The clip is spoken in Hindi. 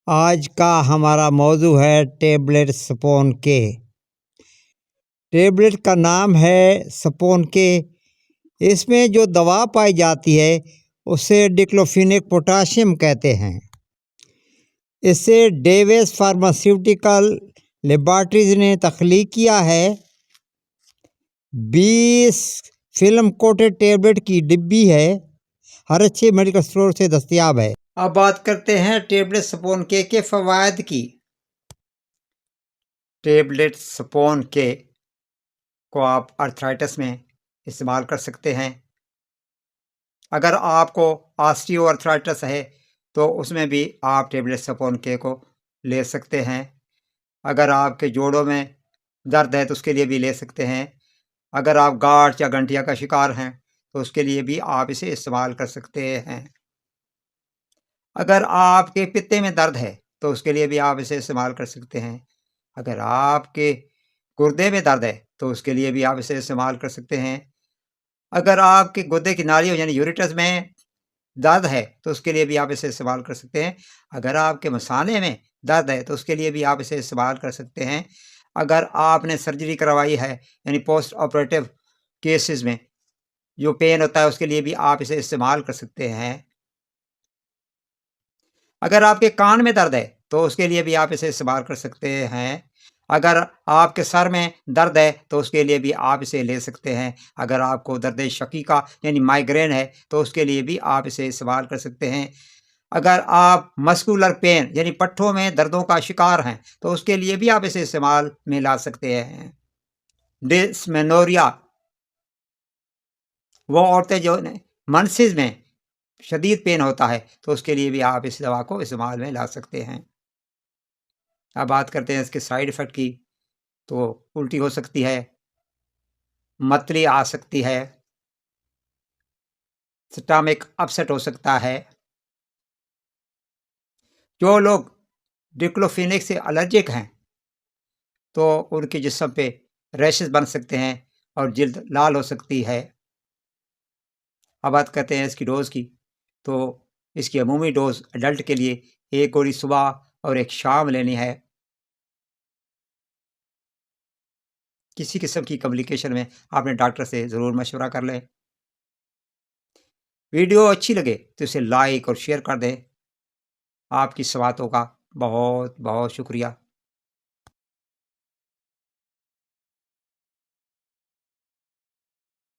आज का हमारा मौजू है टेबलेट सपोन के। टेबलेट का नाम है सपोन के। इसमें जो दवा पाई जाती है उसे डिक्लोफिनेक पोटाशियम कहते हैं। इसे डेविस फार्मास्यूटिकल लेबॉरेटरीज ने तख्लीक किया है। 20 फिल्म कोटेड टेबलेट की डिब्बी है। हर अच्छे मेडिकल स्टोर से दस्तयाब है। अब बात करते हैं टेबलेट सपोन के फ़वाद की। टेबलेट सपोन के को आप अर्थराइटिस में इस्तेमाल कर सकते हैं। अगर आपको ऑस्टियो अर्थराइटिस है तो उसमें भी आप टेबलेट सपोन के को ले सकते हैं। अगर आपके जोड़ों में दर्द है तो उसके लिए भी ले सकते हैं। अगर आप गांठ या गंठिया का शिकार हैं तो उसके लिए भी आप इसे इस्तेमाल कर सकते हैं। अगर आपके पित्ते में दर्द है तो उसके लिए भी आप इसे इस्तेमाल कर सकते हैं। अगर आपके गुर्दे में दर्द है तो उसके लिए भी आप इसे इस्तेमाल कर सकते हैं। अगर आपके गुर्दे की नालियों यानी यूरेटस में दर्द है तो उसके लिए भी आप इसे इस्तेमाल कर सकते हैं। अगर आपके मसाने में दर्द है तो उसके लिए भी आप इसे इस्तेमाल कर सकते हैं। अगर आपने सर्जरी करवाई है यानी पोस्ट ऑपरेटिव केसेस में जो पेन होता है उसके लिए भी आप इसे इस्तेमाल कर सकते हैं। अगर आपके कान में दर्द है तो उसके लिए भी आप इसे इस्तेमाल कर सकते हैं। अगर आपके सर में दर्द है तो उसके लिए भी आप इसे ले सकते हैं। अगर आपको दर्द शकीका यानी माइग्रेन है तो उसके लिए भी आप इसे इस्तेमाल कर सकते हैं। अगर आप मस्कुलर पेन यानी पट्ठों में दर्दों का शिकार हैं तो उसके लिए भी आप इसे इस्तेमाल में ला सकते हैं। डिस्मेनोरिया वो औरतें जो मंसेस में शदीद पेन होता है तो उसके लिए भी आप इस दवा को इस्तेमाल में ला सकते हैं। अब बात करते हैं इसके साइड इफ़ेक्ट की। तो उल्टी हो सकती है, मतली आ सकती है, स्टमक अपसेट हो सकता है। जो लोग डिक्लोफिनेक से एलर्जिक हैं तो उनके जिस्म पे रैशेस बन सकते हैं और जिल्द लाल हो सकती है। अब बात करते हैं इसकी डोज़ की। तो इसकी अमूमी डोज़ अडल्ट के लिए 1 गोली सुबह और 1 शाम लेनी है। किसी किस्म की कम्युनिकेशन में आपने डॉक्टर से ज़रूर मशवरा कर लें। वीडियो अच्छी लगे तो इसे लाइक और शेयर कर दें। आपकी सवातों का बहुत बहुत शुक्रिया।